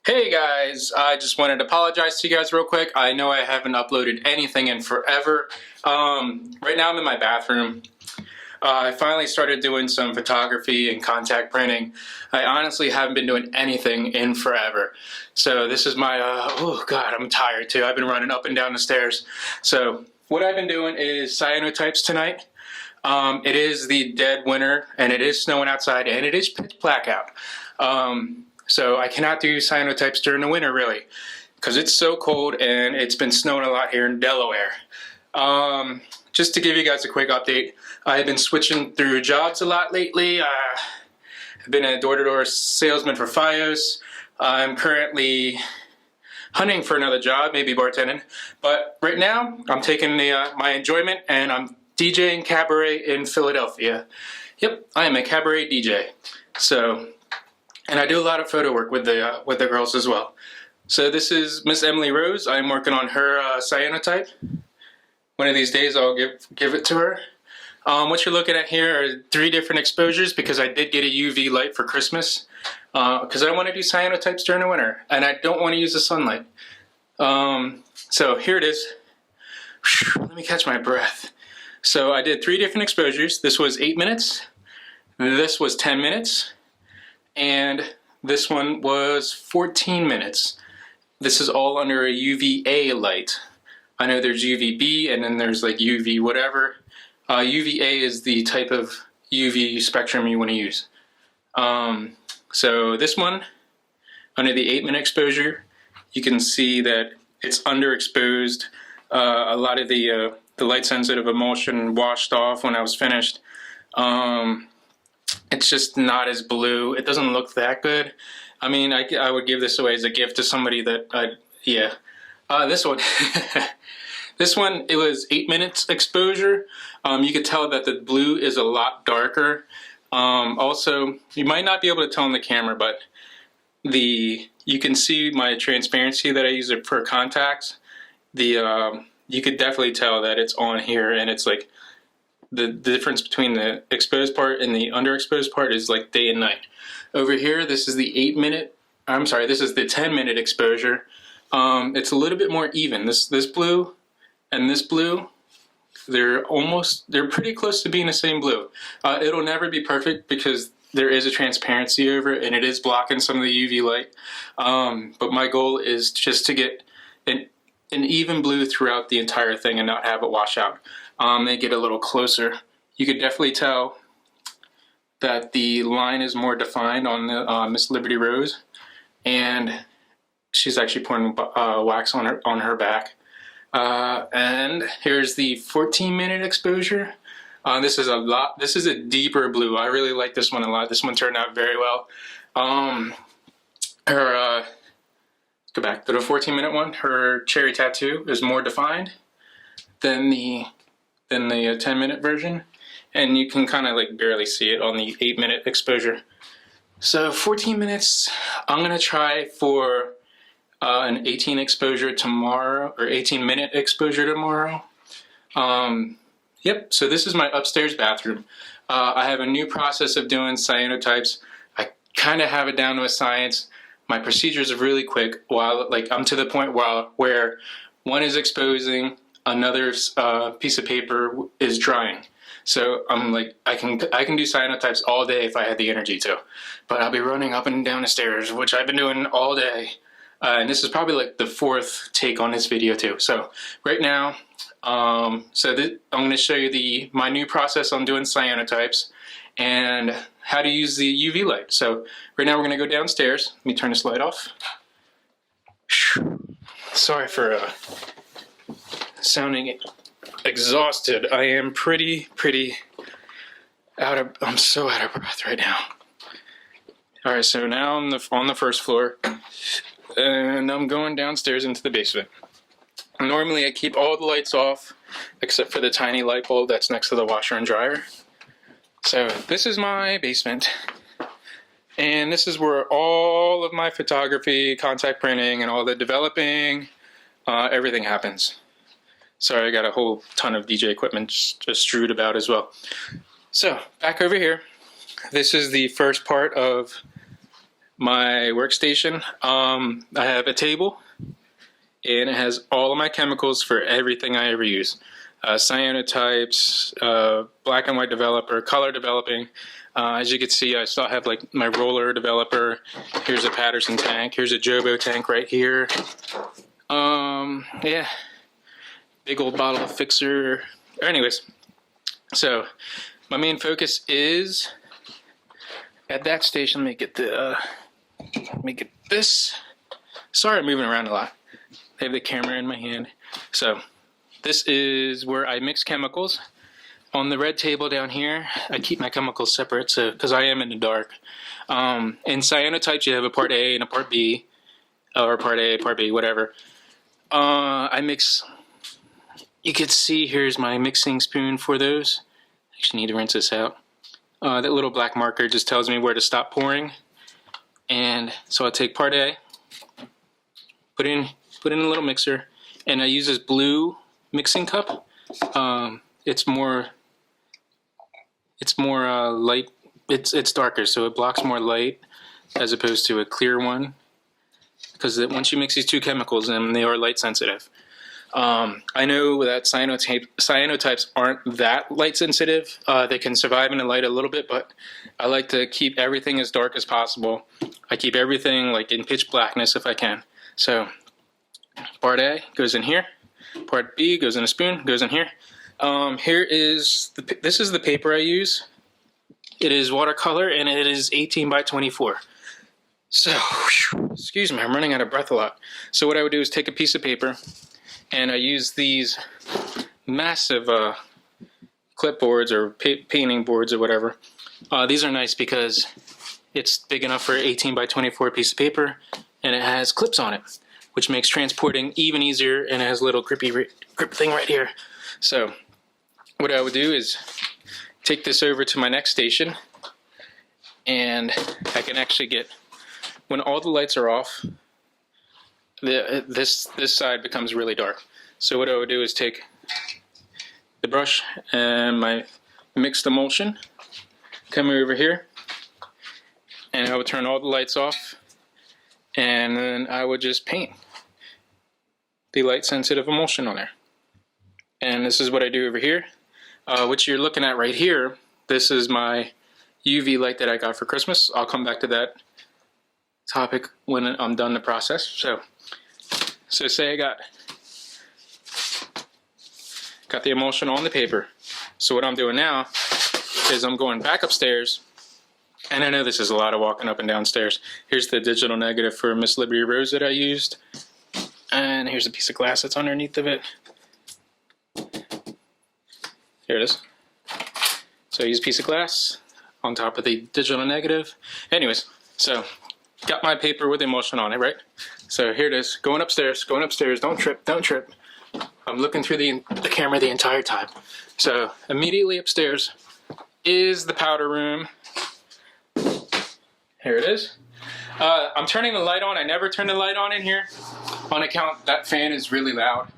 Hey guys, I just wanted to apologize to you guys real quick. I know I haven't uploaded anything in forever. Right now I'm in my bathroom. I finally started doing some photography and contact printing. I honestly haven't been doing anything in forever. So this is my, oh God, I'm tired too. I've been running up and down the stairs. So what I've been doing is cyanotypes tonight. It is the dead winter and it is snowing outside and it is pitch black out. So I cannot do cyanotypes during the winter really because it's so cold and it's been snowing a lot here in Delaware. Just to give you guys a quick update, I've been switching through jobs a lot lately. I've been a door-to-door salesman for Fios. I'm currently hunting for another job, maybe bartending. But right now, I'm taking my enjoyment and I'm DJing cabaret in Philadelphia. Yep, I am a cabaret DJ. So, and I do a lot of photo work with the girls as well. So this is Miss Emily Rose. I'm working on her cyanotype. One of these days I'll give it to her. What you're looking at here are 3 different exposures because I did get a UV light for Christmas. Because I want to do cyanotypes during the winter and I don't want to use the sunlight. So here it is. Let me catch my breath. So I did 3 different exposures. This was 8 minutes. This was 10 minutes. And this one was 14 minutes. This is all under a UVA light. I know there's UVB and then there's like UV whatever. UVA is the type of UV spectrum you want to use. So this one, under the 8-minute exposure, you can see that it's underexposed. A lot of the light sensitive emulsion washed off when I was finished. It's just not as blue. It doesn't look that good. I mean, I would give this away as a gift to somebody that yeah. This one, this one, it was 8 minutes exposure. You could tell that the blue is a lot darker. Also, you might not be able to tell on the camera, but you can see my transparency that I use it for contacts. You could definitely tell that it's on here, and it's like the difference between the exposed part and the underexposed part is like day and night. Over here, this is the 10-minute exposure. It's a little bit more even. This blue and this blue, they're pretty close to being the same blue. It'll never be perfect because there is a transparency over it and it is blocking some of the UV light. But my goal is just to get an even blue throughout the entire thing and not have it wash out. They get a little closer. You could definitely tell that the line is more defined on the Miss Liberty Rose, and she's actually pouring wax on her back. And here's the 14-minute exposure. This is a deeper blue. I really like this one a lot. This one turned out very well. Go back to the 14-minute one. Her cherry tattoo is more defined than the 10-minute version, and you can kind of like barely see it on the 8-minute exposure. So 14 minutes, I'm gonna try for an 18 exposure tomorrow, or 18-minute exposure tomorrow. Yep, so this is my upstairs bathroom. I have a new process of doing cyanotypes. I kind of have it down to a science. My procedures are really quick, while like I'm to the point where one is exposing, another piece of paper is drying. So I'm like, I can do cyanotypes all day if I had the energy to, but I'll be running up and down the stairs, which I've been doing all day. And this is probably like the 4th take on this video too. So right now, I'm going to show you my new process on doing cyanotypes and how to use the UV light. So right now we're going to go downstairs. Let me turn this light off. Sorry for sounding exhausted. I am pretty I'm so out of breath right now. All right, so now I'm on the first floor and I'm going downstairs into the basement. Normally I keep all the lights off except for the tiny light bulb that's next to the washer and dryer. So this is my basement, and this is where all of my photography, contact printing, and all the developing, everything happens. Sorry, I got a whole ton of DJ equipment just strewed about as well. So back over here, this is the first part of my workstation. I have a table, and it has all of my chemicals for everything I ever use. Cyanotypes, black and white developer, color developing. As you can see, I still have like my roller developer. Here's a Patterson tank. Here's a Jobo tank right here. Yeah, big old bottle of fixer. Anyways, so my main focus is at that station. Let me get this. Sorry, I'm moving around a lot. I have the camera in my hand. So this is where I mix chemicals. On the red table down here, I keep my chemicals separate, so because I am in the dark. In cyanotypes, you have a part A and a part B, or part A, part B, whatever. I mix. You could see here's my mixing spoon for those. Actually, need to rinse this out. That little black marker just tells me where to stop pouring. And so I take part A, put in a little mixer, and I use this blue mixing cup. It's more light. It's darker, so it blocks more light as opposed to a clear one. Because once you mix these two chemicals, then they are light sensitive. I know that cyanotypes aren't that light sensitive. They can survive in the light a little bit, but I like to keep everything as dark as possible. I keep everything like in pitch blackness if I can. So part A goes in here. Part B goes in a spoon, goes in here. This is the paper I use. It is watercolor and it is 18 by 24. So, excuse me, I'm running out of breath a lot. So what I would do is take a piece of paper, and I use these massive clipboards or painting boards or whatever. These are nice because it's big enough for 18 by 24 piece of paper, and it has clips on it, which makes transporting even easier, and it has a little grip thing right here. So what I would do is take this over to my next station, and I can actually get, when all the lights are off, this side becomes really dark. So what I would do is take the brush and my mixed emulsion, come over here, and I would turn all the lights off, and then I would just paint the light sensitive emulsion on there. And this is what I do over here. What you're looking at right here, this is my UV light that I got for Christmas. I'll come back to that topic when I'm done the process. So say I got the emulsion on the paper. So what I'm doing now is I'm going back upstairs, and I know this is a lot of walking up and down stairs. Here's the digital negative for Miss Liberty Rose that I used, and here's a piece of glass that's underneath of it. Here it is. So I use a piece of glass on top of the digital negative. Anyways, so got my paper with emulsion on it, right? So here it is, going upstairs, don't trip, don't trip. I'm looking through the camera the entire time. So immediately upstairs is the powder room. Here it is. I'm turning the light on. I never turn the light on in here on account that fan is really loud.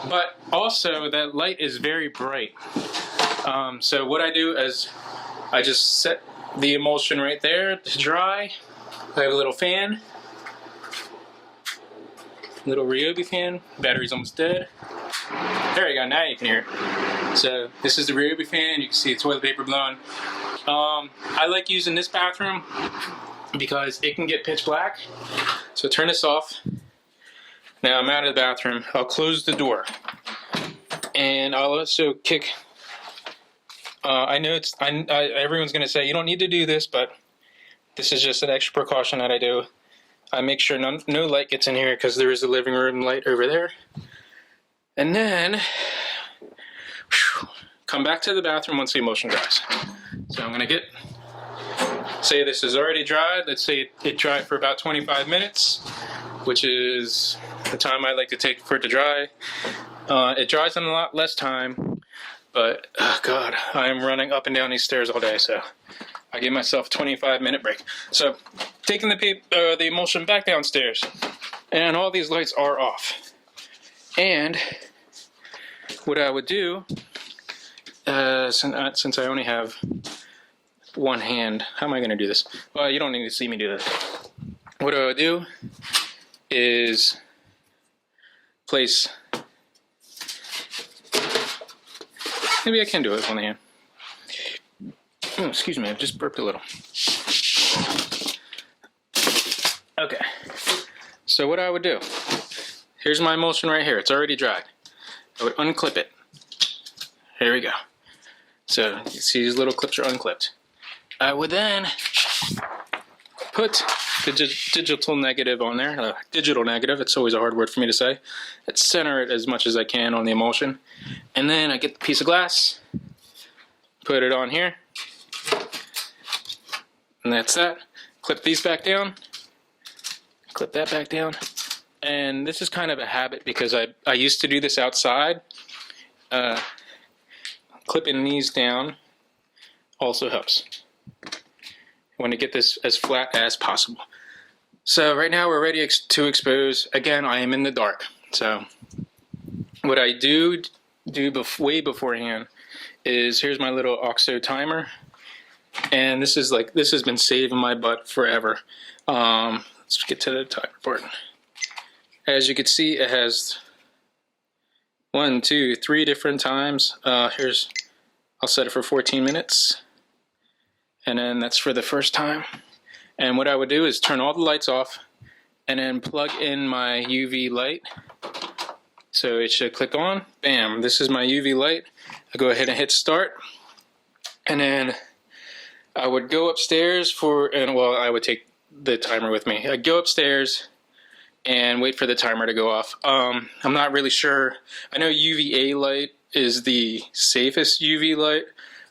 But also that light is very bright. So what I do is I just set the emulsion right there to dry. I have a little fan, little Ryobi fan. Battery's almost dead. There you go, now you can hear it. So this is the Ryobi fan. You can see the toilet paper blowing. I like using this bathroom because it can get pitch black. So turn this off. Now I'm out of the bathroom. I'll close the door. And I'll also kick. I know everyone's going to say you don't need to do this, but this is just an extra precaution that I do. I make sure no light gets in here because there is a living room light over there. And then come back to the bathroom once the emulsion dries. So I'm going to say this is already dried. Let's say it dried for about 25 minutes, which is the time I like to take for it to dry. It dries in a lot less time, but oh God, I am running up and down these stairs all day, so I give myself a 25-minute break. So taking the emulsion back downstairs, and all these lights are off. And what I would do, since I only have one hand, how am I going to do this? Well, you don't need to see me do this. what I'll do is place, maybe I can do it with one hand. Oh, excuse me, I just burped a little. Okay, so what I would do, here's my emulsion right here, it's already dried. I would unclip it. Here we go. So you see these little clips are unclipped. I would then put the digital negative on there. Digital negative, it's always a hard word for me to say. Let's center it as much as I can on the emulsion. And then I get the piece of glass, put it on here. And that's that. Clip these back down. Clip that back down. And this is kind of a habit because I used to do this outside. Clipping these down also helps. I want to get this as flat as possible. So right now we're ready to expose. Again, I am in the dark. So what I do way beforehand is, here's my little OXO timer. And this has been saving my butt forever. Let's get to the timer part. As you can see, it has 1, 2, 3 different times. I'll set it for 14 minutes. And then that's for the first time. And what I would do is turn all the lights off and then plug in my UV light. So it should click on. Bam, this is my UV light. I go ahead and hit start. And then I would go upstairs I would take the timer with me. I'd go upstairs and wait for the timer to go off. I'm not really sure. I know UVA light is the safest UV light.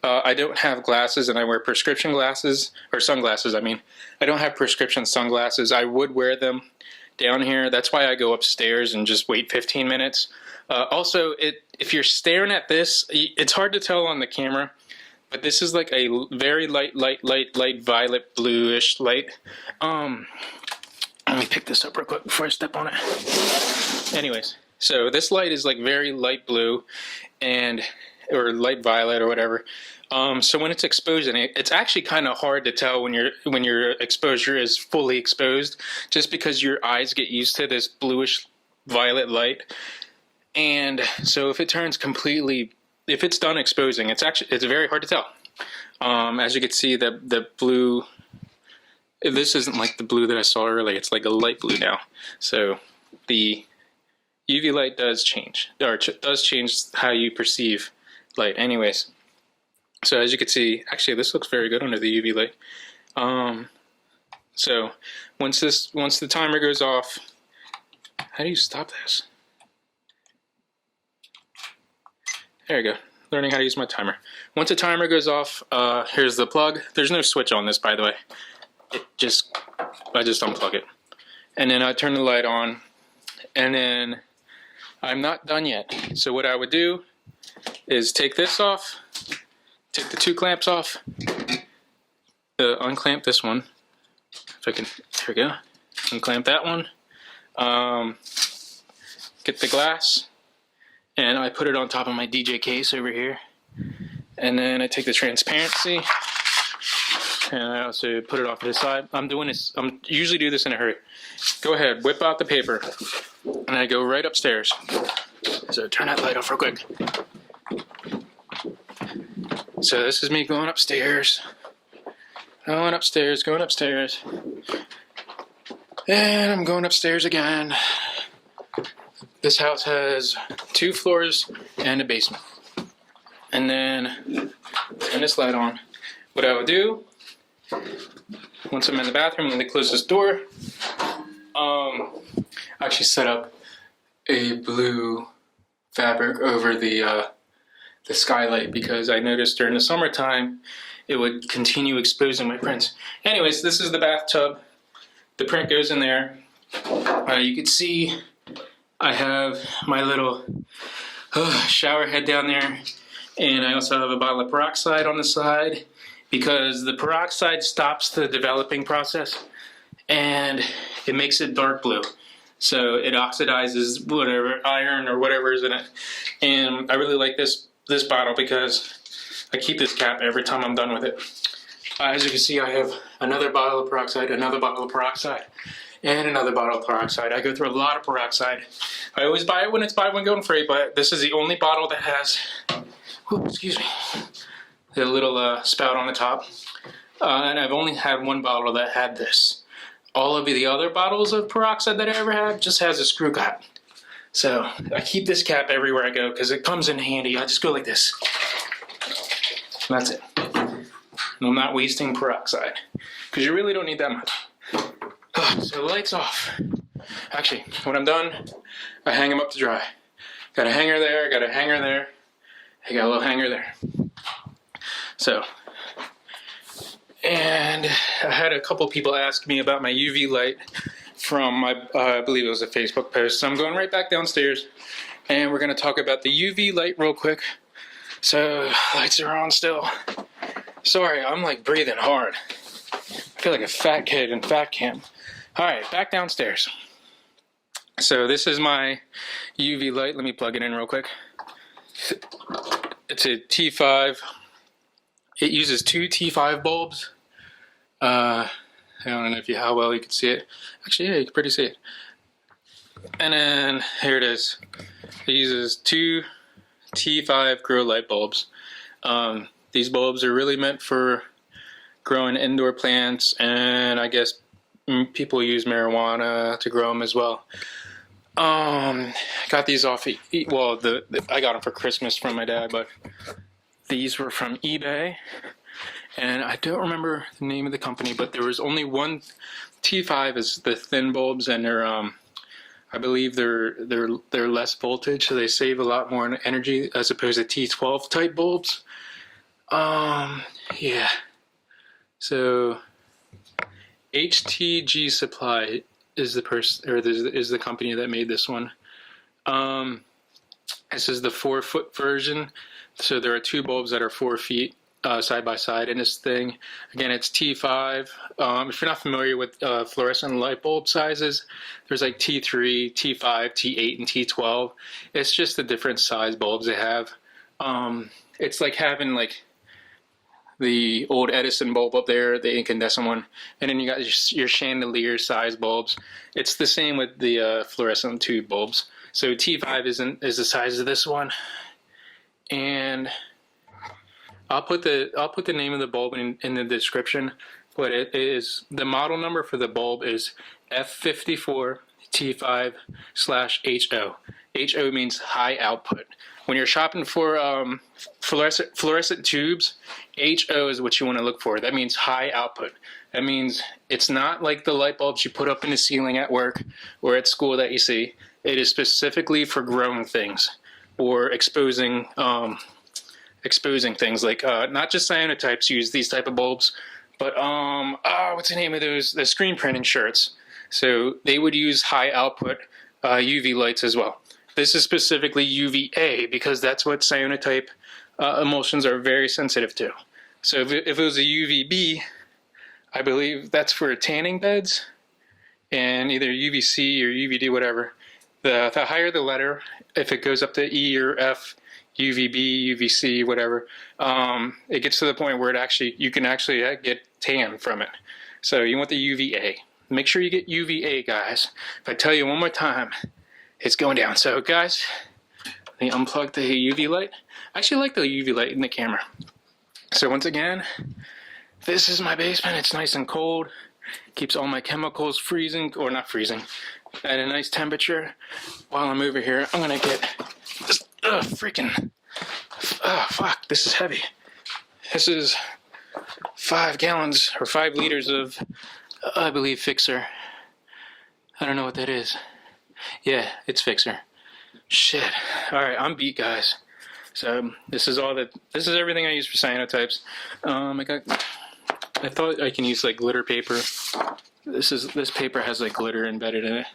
I don't have glasses and I wear prescription glasses, or sunglasses I mean. I don't have prescription sunglasses. I would wear them down here. That's why I go upstairs and just wait 15 minutes. Also, if you're staring at this, it's hard to tell on the camera, but this is like a very light violet bluish light. Let me pick this up real quick before I step on it. Anyways, so this light is like very light blue or light violet or whatever. So when it's exposing it, it's actually kind of hard to tell when your exposure is fully exposed, just because your eyes get used to this bluish violet light. And so if it turns completely, if it's done exposing, it's very hard to tell. As you can see, the blue, this isn't like the blue that I saw earlier. It's like a light blue now. So the UV light does change, or does change how you perceive light. Anyways, so as you can see, actually this looks very good under the UV light. So once the timer goes off, how do you stop this? There you go. Learning how to use my timer. Once the timer goes off, here's the plug. There's no switch on this, by the way. I just unplug it. And then I turn the light on, and then I'm not done yet. So what I would do is take this off, take the 2 clamps off, unclamp this one. If I can, here we go. Unclamp that one. Get the glass, and I put it on top of my DJ case over here. And then I take the transparency, and I also put it off to the side. I'm usually do this in a hurry. Go ahead, whip out the paper, and I go right upstairs. So turn that light off real quick. So this is me going upstairs. Going upstairs. And I'm going upstairs again. This house has 2 floors and a basement. And then turn this light on. What I would do, once I'm in the bathroom, when they close this door, I actually set up a blue fabric over the skylight, because I noticed during the summertime it would continue exposing my prints. Anyways, this is the bathtub. The print goes in there. You can see I have my little shower head down there, and I also have a bottle of peroxide on the side, because the peroxide stops the developing process and it makes it dark blue. So it oxidizes whatever iron or whatever is in it. And I really like this bottle because I keep this cap every time I'm done with it. As you can see, I have another bottle of peroxide, another bottle of peroxide, and another bottle of peroxide. I go through a lot of peroxide. I always buy it when it's buy one going free, but this is the only bottle that has, excuse me, the little spout on the top. And I've only had one bottle that had this. All of the other bottles of peroxide that I ever had just has a screw cap. So I keep this cap everywhere I go because it comes in handy. I just go like this. And that's it. And I'm not wasting peroxide because you really don't need that much. So the light's off. Actually, when I'm done, I hang them up to dry. Got a hanger there, got a hanger there. I got a little hanger there. So, and I had a couple people ask me about my UV light from my, I believe it was a Facebook post. So I'm going right back downstairs and we're going to talk about the UV light real quick. So, lights are on still. Sorry, I'm like breathing hard. I feel like a fat kid in fat camp. All right, back downstairs. So this is my UV light. Let me plug it in real quick. It's a T5. It uses two T5 bulbs. I don't know how well you can see it. Actually, yeah, you can pretty see it. And then here it is. It uses two T5 grow light bulbs. These bulbs are really meant for growing indoor plants, and I guess people use marijuana to grow them as well. Got these off, well, I got them for Christmas from my dad, but these were from eBay, and I don't remember the name of the company, but there was only one. T5 is the thin bulbs, and they're, I believe they're less voltage, so they save a lot more energy as opposed to T12 type bulbs. Yeah. So HTG Supply is the person, or is the company that made this one. This is the 4-foot version. So there are two bulbs that are 4 feet side by side in this thing. Again, it's T5. If you're not familiar with fluorescent light bulb sizes, there's like T3, T5, T8, and T12. It's just the different size bulbs they have. It's like having like the old Edison bulb up there, the incandescent one, and then you got your chandelier size bulbs. It's the same with the fluorescent tube bulbs. So T5 is the size of this one, and I'll put the name of the bulb in the description. But it is, the model number for the bulb is F54 T5/HO. HO means high output. When you're shopping for fluorescent tubes, HO is what you want to look for. That means high output. That means it's not like the light bulbs you put up in the ceiling at work or at school that you see. It is specifically for growing things or exposing things. Like not just Cyanotypes use these type of bulbs, but what's the name of those? The screen printing shirts. So they would use high output UV lights as well. This is specifically UVA because that's what cyanotype emulsions are very sensitive to. So if it was a UVB, I believe that's for tanning beds, and either UVC or UVD, whatever. The higher the letter, if it goes up to E or F, UVB, UVC, whatever, it gets to the point where you can actually get tan from it. So you want the UVA. Make sure you get UVA, guys. If I tell you one more time, it's going down. So guys, let me unplug the UV light. I actually like the UV light in the camera. So once again, this is my basement. It's nice and cold. Keeps all my chemicals freezing, or not freezing, at a nice temperature. While I'm over here, I'm gonna get this, fuck, this is heavy. This is 5 gallons or 5 liters of, I believe, Fixer. I don't know what that is. Yeah, it's Fixer. Shit. Alright, I'm beat, guys. So this is everything I use for cyanotypes. I thought I can use like glitter paper. This paper has like glitter embedded in it.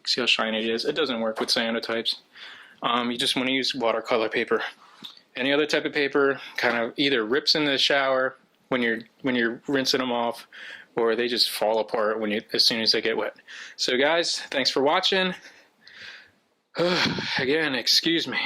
See how shiny it is? It doesn't work with cyanotypes. You just want to use watercolor paper. Any other type of paper kind of either rips in the shower when you're rinsing them off, or they just fall apart as soon as they get wet. So guys, thanks for watching. Again, excuse me.